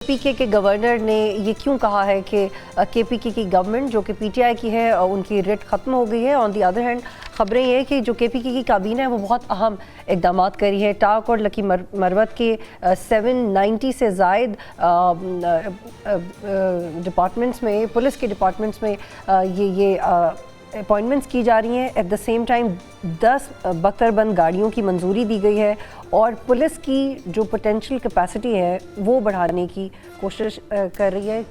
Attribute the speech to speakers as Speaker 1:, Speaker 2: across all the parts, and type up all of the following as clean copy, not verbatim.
Speaker 1: पीके के गवर्नर ने ये क्यों कहा है कि केपीके की गवर्नमेंट जो कि पीटीआई की है उनकी रिट ख़त्म हो गई है। ऑन दी अदर हैंड ख़बरें ये कि जो केपीके की काबीना है वो बहुत अहम इक़दाम करी है। टाक और लकी मरवत के 790 से ज़ायद डिपार्टमेंट्स में, पुलिस के डिपार्टमेंट्स में ये अपॉइंटमेंट्स की जा रही हैं। एट द सेम टाइम 10 बख्तरबंद गाड़ियों की मंजूरी दी गई है और पुलिस की जो पोटेंशियल कैपेसिटी है वो बढ़ाने की कोशिश कर रही है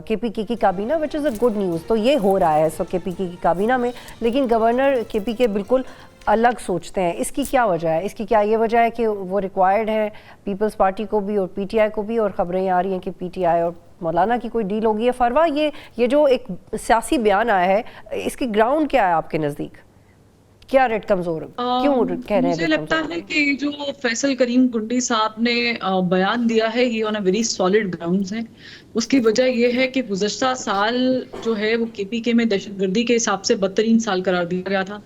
Speaker 1: केपीके की काबीना, which is a good news. तो ये हो रहा है सो केपीके की काबीना में, लेकिन गवर्नर केपीके बिल्कुल अलग सोचते हैं। इसकी क्या वजह है? इसकी क्या ये वजह है कि वो रिक्वायर्ड है पीपल्स पार्टी को भी और पीटीआई को भी, और ख़बरें आ रही हैं कि पीटीआई और मौलाना की कोई डील होगी है। फरवा, ये जो एक सियासी बयान आया है, इसकी ग्राउंड क्या है आपके नज़दीक? क्या रेट कमजोर क्यों कह रहे हैं?
Speaker 2: मुझे लगता है कि जो फैसल करीम कुंडी साहब ने बयान दिया है ये on a very solid grounds है। उसकी वजह ये है कि गुज़श्ता साल जो है वो केपीके में दहशतगर्दी के हिसाब से बदतरीन साल करार दिया गया था,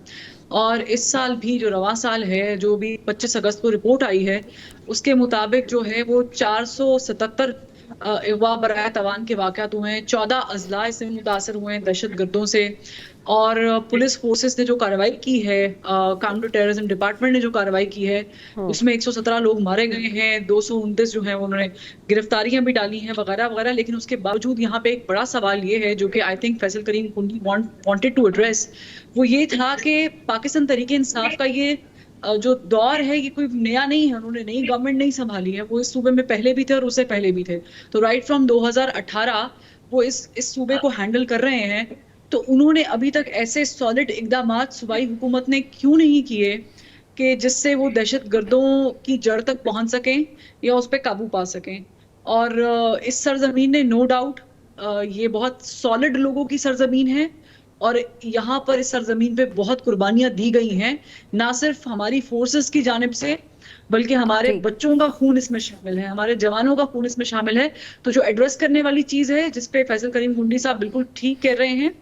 Speaker 2: और इस साल भी जो रवां साल है, जो भी 25 अगस्त को रिपोर्ट आई है उसके मुताबिक जो है वो 477 अगवा बराए तवान के वाक़यात हुए हैं, 14 अजला इससे मुतासर हुए हैं दहशत गर्दों से। और पुलिस फोर्सेस ने जो कार्रवाई की है, काउंटर टेररिज्म डिपार्टमेंट ने जो कार्रवाई की है उसमें 117 लोग मारे गए हैं, 229 जो है उन्होंने गिरफ्तारियां भी डाली हैं वगैरह वगैरह। लेकिन उसके बावजूद यहाँ पे एक बड़ा सवाल ये है जो कि आई थिंक फैसल करीम कुंडी वांटेड टू एड्रेस, वो ये था कि पाकिस्तान तहरीक इंसाफ का ये जो दौर है ये कोई नया नहीं है, उन्होंने नई गवर्नमेंट नहीं संभाली है, वो इस सूबे में पहले भी थे और उससे पहले भी थे। तो राइट फ्रॉम 2018 वो इस सूबे को हैंडल कर रहे हैं। तो उन्होंने अभी तक ऐसे सॉलिड इकदामात सूबाई हुकूमत ने क्यों नहीं किए कि जिससे वो दहशत गर्दों की जड़ तक पहुंच सकें या उस पर काबू पा सकें। और इस सरजमीन ने नो डाउट ये बहुत सॉलिड लोगों की सरजमीन है, और यहाँ पर इस सरजमीन पे बहुत कुर्बानियां दी गई हैं, ना सिर्फ हमारी फोर्सेस की जानिब से बल्कि हमारे बच्चों का खून इसमें शामिल है, हमारे जवानों का खून इसमें शामिल है। तो जो एड्रेस करने वाली चीज है जिसपे फैसल करीम कुंडी साहब बिल्कुल ठीक कह रहे हैं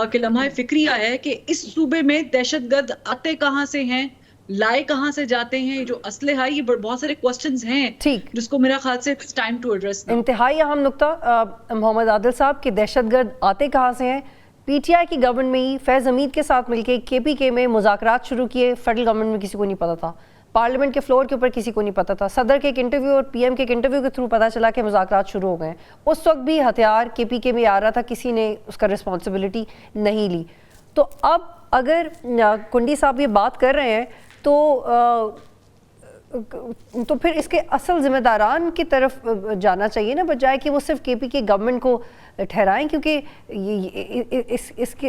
Speaker 2: कि लम्हा फिक्रिया है कि इस सूबे में दहशतगर्द आते कहाँ से हैं, लाए कहाँ से जाते हैं, जो असले है, ये बहुत सारे क्वेश्चंस हैं जिसको मेरा ख्याल से इट्स टाइम टू एड्रेस।
Speaker 1: इंतहाई अहम नुक्ता मोहम्मद आदिल साहब कि दहशतगर्द आते कहाँ से हैं। पीटीआई की गवर्नमेंट में ही फैज़ हमीद के साथ मिलकर केपीके में मुज़ाकरात शुरू किए। फेडरल गवर्नमेंट में किसी को नहीं पता था, पार्लियामेंट के फ्लोर के ऊपर किसी को नहीं पता था, सदर के एक इंटरव्यू और पीएम के एक इंटरव्यू के थ्रू पता चला कि मुज़ाकरात शुरू हो गए। उस वक्त भी हथियार केपीके में आ रहा था, किसी ने उसका रिस्पॉन्सिबिलिटी नहीं ली। तो अब अगर कुंडी साहब ये बात कर रहे हैं तो फिर इसके असल जिम्मेदारान की तरफ जाना चाहिए ना, बजाय कि वो सिर्फ केपीके गवर्नमेंट को ठहराएं, क्योंकि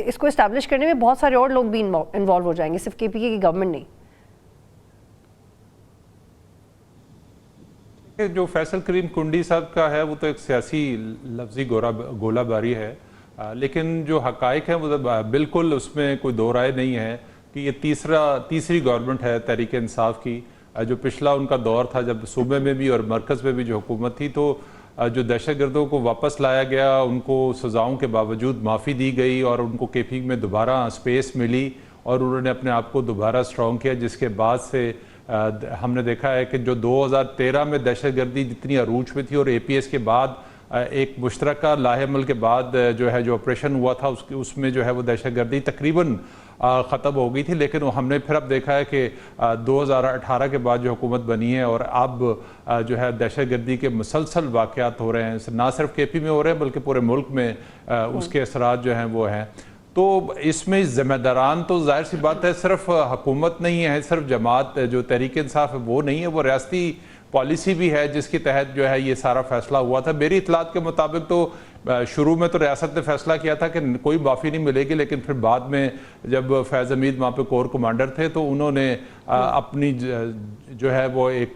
Speaker 1: इसको इस्टेब्लिश करने में बहुत सारे और लोग भी इन्वॉल्व हो जाएंगे, सिर्फ केपीके की गवर्नमेंट नहीं।
Speaker 3: जो फैसल करीम कुंडी साहब का है वो तो एक सियासी लफ्जी गोलाबारी है, लेकिन जो हकाइक है वो बिल्कुल उसमें कोई दो राय नहीं है कि ये तीसरी गवर्नमेंट है तहरीक इंसाफ की। जो पिछला उनका दौर था जब सूबे में भी और मरकज़ में भी जो हुकूमत थी, तो जो दहशतगर्दों को वापस लाया गया, उनको सज़ाओं के बावजूद माफ़ी दी गई और उनको केपीके में दोबारा स्पेस मिली और उन्होंने अपने आप को दोबारा स्ट्रॉन्ग किया, जिसके बाद से हमने देखा है कि जो 2013 में दहशतगर्दी जितनी अरूज में थी और एपीएस के बाद एक मुश्तरका लाहेमल के बाद जो ऑपरेशन हुआ था उसमें जो है वो दहशतगर्दी तकरीबन ख़त्म हो गई थी। लेकिन हमने फिर अब देखा है कि 2018 के बाद जो हुकूमत बनी है और अब जो है दहशतगर्दी के मुसलसल वाक़यात हो रहे हैं, ना सिर्फ केपी में हो रहे हैं बल्कि पूरे मुल्क में उसके असरात जो हैं वो हैं। तो इसमें ज़िम्मेदारान तो जाहिर सी बात है सिर्फ हुकूमत नहीं है, सिर्फ जमात जो तहरीक इंसाफ है वो नहीं है, वो रियासती पॉलिसी भी है जिसके तहत जो है ये सारा फैसला हुआ था। मेरी इतलात के मुताबिक तो शुरू में तो रियासत ने फैसला किया था कि कोई माफ़ी नहीं मिलेगी, लेकिन फिर बाद में जब फैज़ हमीद वहाँ पे कोर कमांडर थे तो उन्होंने अपनी जो है वो एक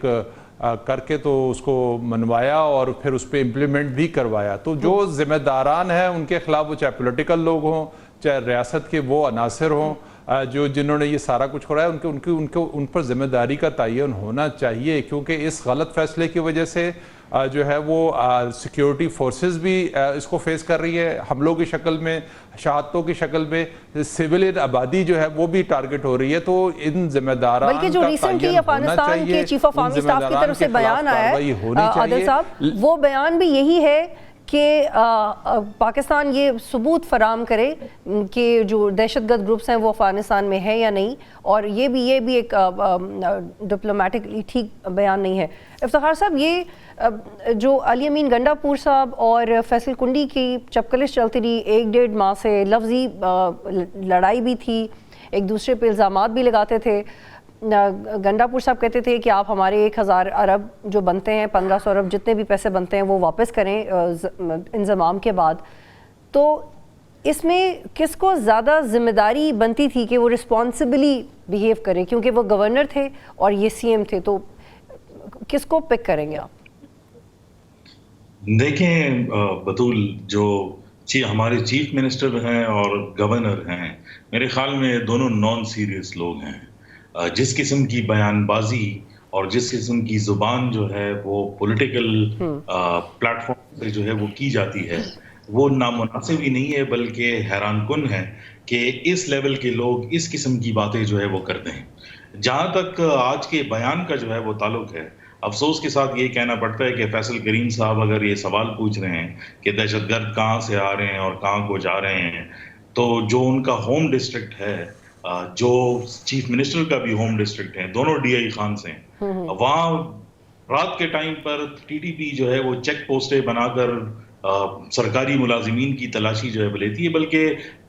Speaker 3: करके तो उसको मनवाया और फिर उस पर इम्प्लीमेंट भी करवाया। तो जो जिम्मेदारान हैं उनके खिलाफ, वो चाहे पोलिटिकल लोग हों चाहे रियासत के वो अनासर हों, जो जिन्होंने ये सारा कुछ कराया, उन पर जिम्मेदारी का तयन होना चाहिए, क्योंकि इस गलत फैसले की वजह से जो है वो सिक्योरिटी फोर्सेस भी इसको फेस कर रही है, हमलों की शक्ल में, शहादतों की शक्ल में, सिविलियन आबादी जो है वो भी टारगेट हो रही है। तो इन जिम्मेदारान
Speaker 1: बल्कि जो रिसेंटली अफगानिस्तान के चीफ ऑफ आर्मी स्टाफ की तरफ से बयान आया है आदिल साहब, वो बयान भी यही है कि पाकिस्तान ये सबूत फराम करे कि जो दहशतगर्द ग्रुप्स हैं वो अफगानिस्तान में है या नहीं, और ये भी एक डिप्लोमेटिकली ठीक बयान नहीं है। इफ्तिखार साहब, ये जो अली अमीन गंडापुर साहब और फैसल कुंडी की चपकलिश चलती रही 1-1.5 माह से, लफ्जी लड़ाई भी थी, एक दूसरे पे इल्ज़ामात भी लगाते थे। गंडापुर साहब कहते थे कि आप हमारे 1000 अरब जो बनते हैं, 1500 अरब जितने भी पैसे बनते हैं वो वापस करें इंज़माम के बाद। तो इसमें किसको ज़्यादा जिम्मेदारी बनती थी कि वो रिस्पॉन्सिबली बिहेव करें, क्योंकि वो गवर्नर थे और ये सीएम थे, तो किसको पिक करेंगे आप?
Speaker 4: देखें बतूल, जो हमारे चीफ मिनिस्टर हैं और गवर्नर हैं, मेरे ख्याल में दोनों नॉन सीरियस लोग हैं। जिस किस्म की बयानबाजी और जिस किस्म की जुबान जो है वो पॉलिटिकल प्लेटफॉर्म पे जो है वो की जाती है, वो नामुनासिब ही नहीं है बल्कि हैरानकुन है कि इस लेवल के लोग इस किस्म की बातें जो है वो करते हैं। जहाँ तक आज के बयान का जो है वो ताल्लुक है, अफसोस के साथ ये कहना पड़ता है कि फैसल करीम साहब अगर ये सवाल पूछ रहे हैं कि दहशतगर्द कहाँ से आ रहे हैं और कहाँ को जा रहे हैं, तो जो उनका होम डिस्ट्रिक्ट है, जो चीफ मिनिस्टर का भी होम डिस्ट्रिक्ट है, दोनों डीआई खान से, वहाँ रात के टाइम पर टीटीपी जो है वो चेक पोस्टें बनाकर सरकारी मुलाजिमीन की तलाशी जो है वो लेती है। बल्कि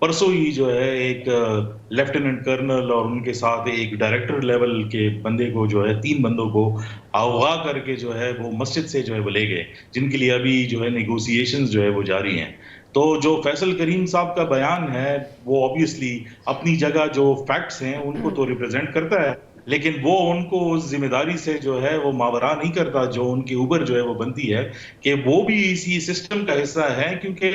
Speaker 4: परसों ही जो है एक लेफ्टिनेंट कर्नल और उनके साथ एक डायरेक्टर लेवल के बंदे को जो है, 3 बंदों को अगवा करके जो है वो मस्जिद से जो है वो ले गए, जिनके लिए अभी जो है नेगोशिएशंस जो है वो जारी हैं। तो जो फैसल करीम साहब का बयान है वो ऑब्वियसली अपनी जगह जो फैक्ट्स हैं उनको तो रिप्रेजेंट करता है, लेकिन वो उनको उस जिम्मेदारी से जो है वो मावरा नहीं करता जो उनके ऊपर जो है वो बनती है कि वो भी इसी सिस्टम का हिस्सा है। क्योंकि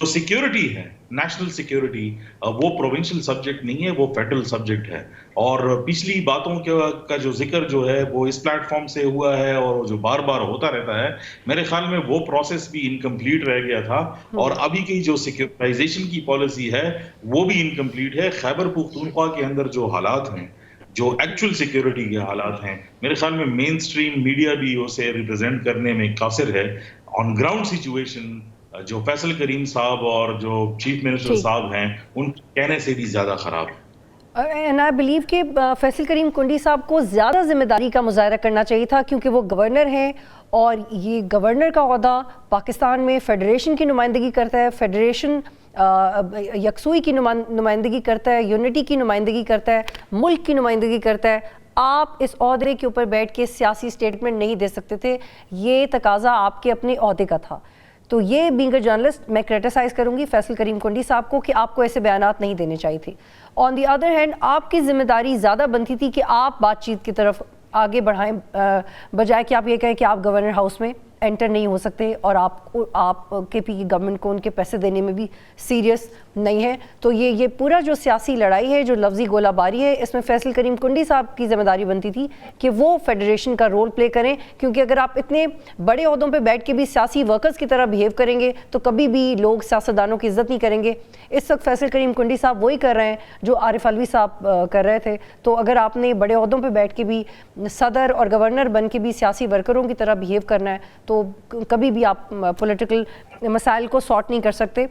Speaker 4: जो सिक्योरिटी है, नेशनल सिक्योरिटी, वो प्रोविंशियल सब्जेक्ट नहीं है, वो फेडरल सब्जेक्ट है। और पिछली बातों का जो जिक्र जो है वो इस प्लेटफॉर्म से हुआ है और जो बार बार होता रहता है, मेरे ख्याल में वो प्रोसेस भी इनकम्प्लीट रह गया था। और अभी की जो सिक्योरिटाइजेशन की पॉलिसी है वो भी इनकम्प्लीट है। खैबर पुख्तूनख्वा के अंदर जो हालात हैं, जो एक्चुअल सिक्योरिटी के हालात हैं, मेरे ख्याल में मेन स्ट्रीम मीडिया भी उसे रिप्रेजेंट करने में कासिर है। ऑन ग्राउंड सिचुएशन जो फैसल करीम साहब और जो चीफ मिनिस्टर साहब हैं उनके कहने से भी ज़्यादा ख़राब है।
Speaker 1: एंड आई बिलीव कि फैसल करीम कुंडी साहब को ज़्यादा जिम्मेदारी का मुजाहरा करना चाहिए था, क्योंकि वो गवर्नर हैं और ये गवर्नर का ओहदा पाकिस्तान में फेडरेशन की नुमाइंदगी करता है, फेडरेशन यकसूई की नुमाइंदगी करता है, यूनिटी की नुमाइंदगी करता है, मुल्क की नुमाइंदगी करता है। आप इस ओहदे के ऊपर बैठ के सियासी स्टेटमेंट नहीं दे सकते थे, ये तकाजा आपके अपने ओहदे का था। तो ये बीइंग अ जर्नलिस्ट मैं क्रिटिसाइज करूंगी फैसल करीम कुंडी साहब को कि आपको ऐसे बयानात नहीं देने चाहिए थे। ऑन द अदर हैंड, आपकी जिम्मेदारी ज़्यादा बनती थी कि आप बातचीत की तरफ आगे बढ़ाएं, बजाय कि आप ये कहें कि आप गवर्नर हाउस में एंटर नहीं हो सकते और आप केपी की गवर्नमेंट को उनके पैसे देने में भी सीरियस नहीं है। तो ये पूरा जो सियासी लड़ाई है, जो लफ्जी गोलाबारी है, इसमें फैसल करीम कुंडी साहब की जिम्मेदारी बनती थी कि वो फेडरेशन का रोल प्ले करें। क्योंकि अगर आप इतने बड़े ओहदों पे बैठ के भी सियासी वर्कर्स की तरह बिहेव करेंगे तो कभी भी लोग सियासतदानों की इज्जत नहीं करेंगे। इस वक्त फैसल करीम कुंडी साहब वही कर रहे हैं जो आरिफ अलवी साहब कर रहे थे। तो अगर आपने बड़े ओहदों पर बैठ के भी सदर और गवर्नर बन के भी सियासी वर्करों की तरह बिहेव करना है तो कभी भी आप पॉलिटिकल मसाइल को सॉर्ट नहीं कर सकते।